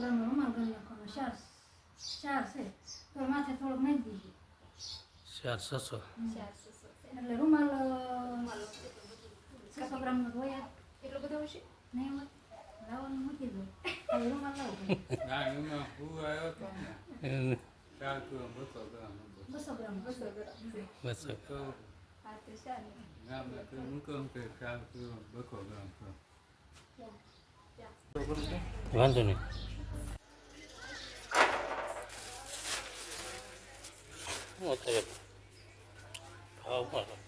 ગ્રામનો રૂમાલ ગળી નાખવાનો. ચાર છે તો માથે થોડોક નાખી દઈએ. 400 એટલે રૂમાલ 600 ગ્રામનો હોય. એટલો બધો હશે નહીં હોય લાવવાનું મૂકી દો. હવે રૂમાલ લાવો. ના એમાં હું આવ્યો હતો ને 4 કિલો 200 ગ્રામ 200 ગ્રામ. 200 ગ્રામ બસ તો હા તે ચાલે ગામ મૂકમ કે 4 કિલો 200 ગ્રામ વાંધો નહીં. હું અત્યારે ભાવ પણ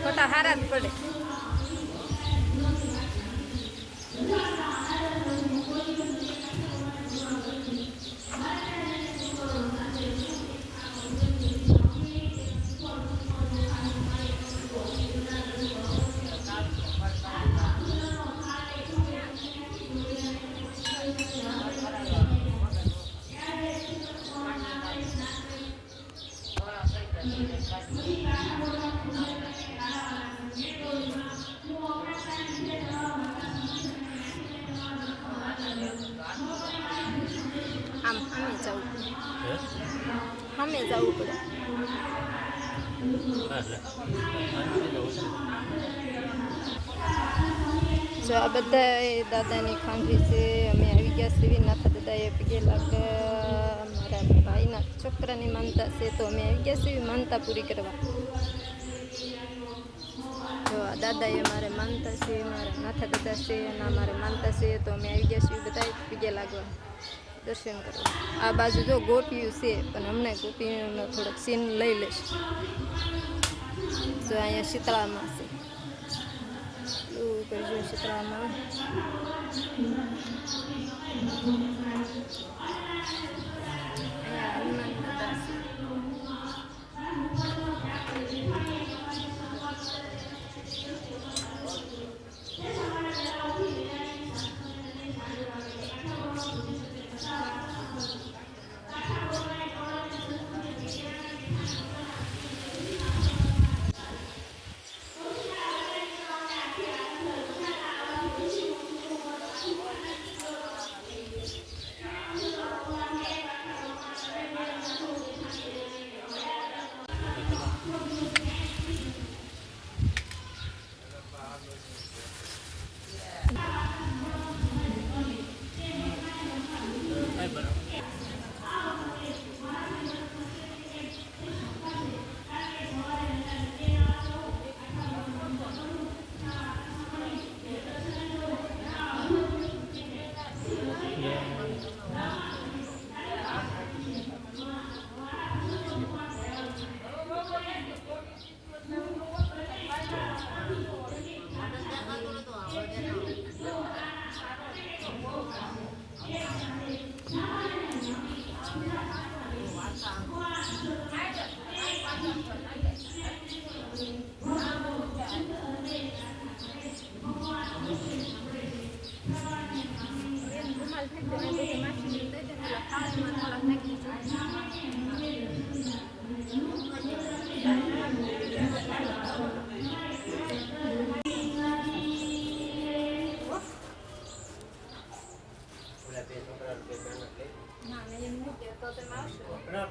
ખોટા હારા જ પડે આમ સામે જવું પડે જો આ બધા દાદાની ખાંભી છે. અમે આવી ગયા છીએ. નાથા દાદાએ પગે લાગે. મારા ભાઈના છોકરાની માનતા છે તો અમે આવી ગયા છીએ માનતા પૂરી કરવા. જો આ દાદાએ મારે માનતા છે, મારા નાથા દાદા છે અને મારે માનતા છે તો અમે આવી ગયા છીએ બધા પગે લાગવા દર્શન કરવા. આ બાજુ જો ગોપિયું છે પણ અમને ગોપીનો થોડોક સીન લઈ લઈશ. જો અહીંયા શીતળામાં છે એવું કરજો. શીતળામાં અહીંયા હનુમાન દાદા છે.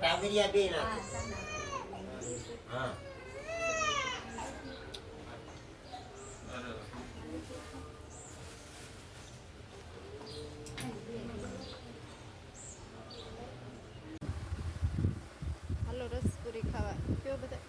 ટાબરિયા બે નાખો. હા હાલો રસપુરી ખાવા કેવો બધા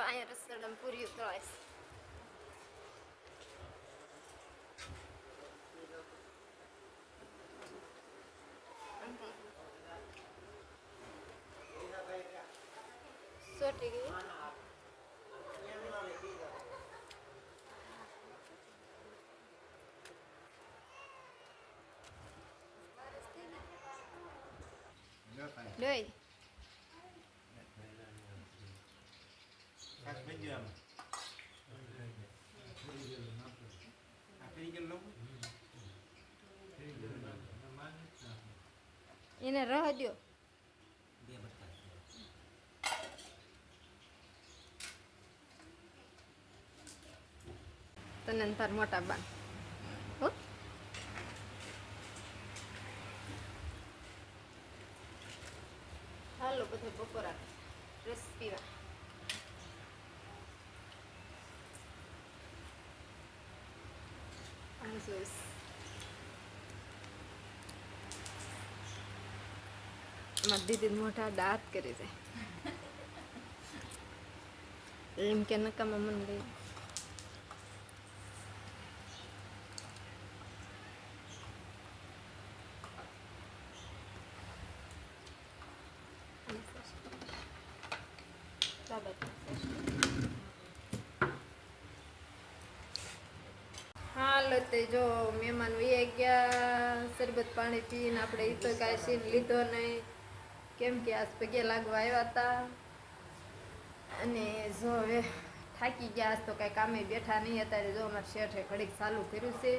અહીંયા રસોડામાં પૂરી તળાય સોટી ગઈ લઈ શાક ભેજ્યું આમ. આ ફરી ગયેલું લોકો? એને રહ દ્યો બે બટા. તને ને તાર મોટા બાન હો હાલો બધા બપોરા રસ પીવા આમ જોઈશ મારી દીદી મોટા દાંત કરી જાય એમ કે નકામાં મન ગઈ હાલો તે જો મહેમાન વહી ગયા શરબત પાણી પીને આપણે એ તો કાંઈ સીન લીધો નહીં કેમ કે આજ પગે લાગવા આવ્યા હતા અને જો હવે થાકી ગયા આજ તો કાંઈ કામે બેઠા નહીં અત્યારે જો અમારા શેઠે ઘડીક ચાલુ કર્યું છે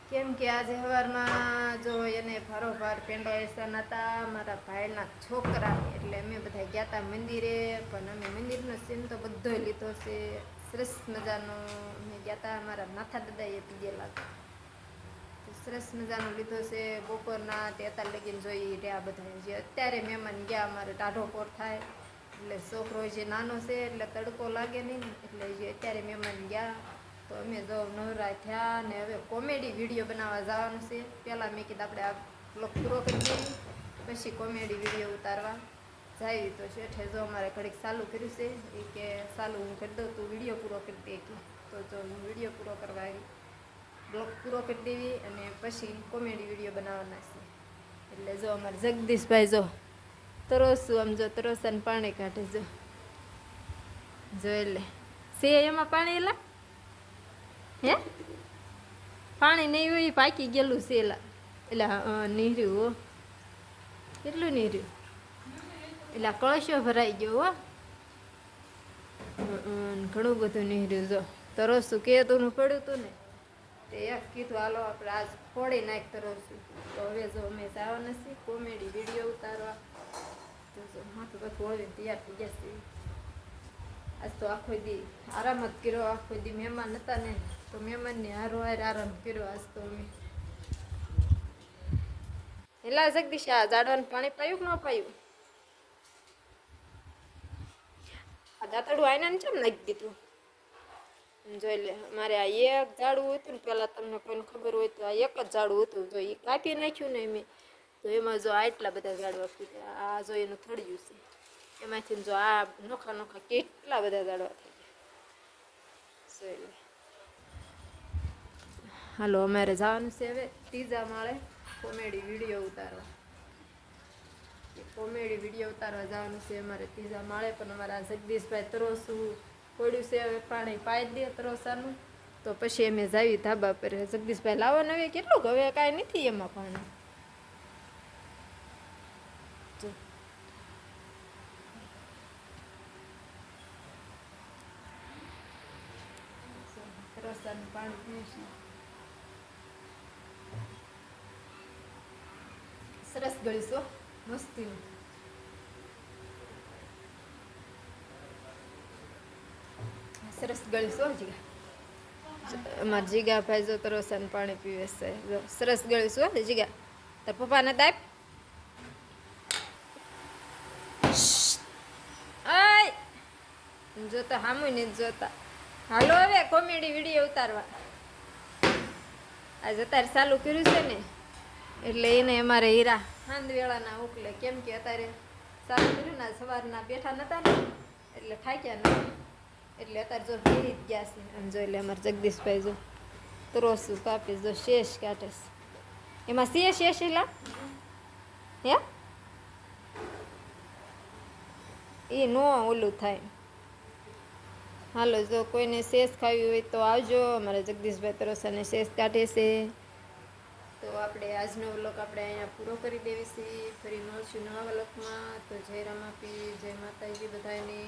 કેમ કે આજે સવારમાં જો એને ભારોભાર પેંડા એસન હતા મારા ભાઈના છોકરા એટલે અમે બધા ગયા હતા મંદિરે પણ અમે મંદિરનો સીન તો બધો લીધો છે સરસ મજાનો અમે ગયા હતા અમારા નાથા દાદાએ પીધેલા હતા સરસ મજાનો લીધો છે બપોરના તે અત્યારે લગીને જોઈ રહ્યા બધા જે અત્યારે મહેમાન ગયા અમારે ટાઢો પોર થાય એટલે છોકરો જે નાનો છે એટલે તડકો લાગે નહીં એટલે જે અત્યારે મહેમાન ગયા તો અમે જો નવરા થયા ને હવે કોમેડી વિડીયો બનાવવા જવાનું છે પહેલાં મેં કીધું આપણે આ બ્લોગ પૂરો કરી દઈએ પછી કોમેડી વિડીયો ઉતારવા જાય તો શેઠે જો અમારે ઘડીક ચાલુ કર્યું છે એ કે ચાલુ હું કરી દઉં તું વિડીયો પૂરો કરી દે કે તો જો હું વિડીયો પૂરો કરવા આવી બ્લોગ પૂરો કરી દેવી અને પછી કોમેડી વિડીયો બનાવવાના છે એટલે જો અમારે જગદીશભાઈ જો તરોસું આમ જો તરોસાને પાણી કાઢે જો એટલે સે એમાં પાણી એલા હે પાણી નહીં હોય પાકી ગયેલું છે એલા એટલે નીર્યું હો કેટલું નીર્યું એટલે કળશો ભરાઈ ગયો હો ઘણું બધું નીર્યું જો તરોસું કેતુંનું પડ્યું હતું ને તે એક કીધું હાલો આપણે આજ ફોડી નાખ તરોસું તો હવે જો અમે જવાના છીએ કોમેડી વિડીયો ઉતારવા તો જો માથું બધું હવે તૈયાર થઈ જશે આજ તો આખો દી આરામ જ કર્યો આખો દી મહેમાન હતા ને તો મહેમાનને હારો હાર આરામ કર્યો આજ તો અમે એલા જગદીશ આ ઝાડવાનું પાણી પાયું કે ન પાયું આ દાંતડું આઈને કેમ નાખી દીધું જોઈ લે મારે આ એક ઝાડું હતું ને પેલા તમને કોઈને ખબર હોય તો આ એક જ ઝાડું હતું જો એ કાપી નાખ્યું ને મેં તો એમાં જો આટલા બધા ઝાડવા ફૂટ્યા આ જો એનું થળિયું છે એમાંથી જો આ નોખા નોખા કેટલા બધા ઝાડવા થઈ ગયા જોઈ લે હાલો અમારે જવાનું છે હવે ત્રીજા માળે કોમેડી વિડીયો ઉતારવા કોમેડી વિડીયો ઉતારવા જવાનું છે અમારે ત્રીજા માળે પણ અમારા જગદીશભાઈ તરોસું પડ્યું છે હવે પાણી પાઈ દે તરોસાનું તો પછી અમે જાવી ધાબા પર જગદીશભાઈ લાવવાનું હવે કેટલું હવે કાંઈ નથી એમાં પાણી તરોસાનું પાણી પીશું સરસ ગળીશો મસ્તીનું સરસ ગળીશો જીગા અમારા જીગા ભાઈ જો તરોસાનું પાણી પીવે છે જો સરસ ગળીશું ને જીગા તાર પપ્પાને દાપ આય જોતા હામું નહીં જોતા હાલો હવે કોમેડી વિડીયો ઉતારવા આજે અત્યારે ચાલુ કર્યું છે ને એટલે એને અમારે હીરા હાંદ વેળાના ઉકલે કેમ કે અત્યારે ચાલુ કર્યું ને સવારના બેઠા નતા ને એટલે થાક્યા નહીં એટલે અત્યારે જો બેહી જ ગયા છે આમ જો એટલે અમારે જગદીશભાઈ જો ત્રોસું કાપીશ જો શેષ કાઢે છે એમાં શેષ એલા હે એ નો ઓલું થાય હાલો જો કોઈને શેષ ખાવી હોય તો આવજો અમારા જગદીશભાઈ તરોસાને શેષ કાઢે છે તો આપણે આજનો વ્લોગ આપણે અહીંયા પૂરો કરી દેવી છીએ ફરી મળશું નવા વ્લોગમાં તો જય રામાપી જય માતાજી બધાને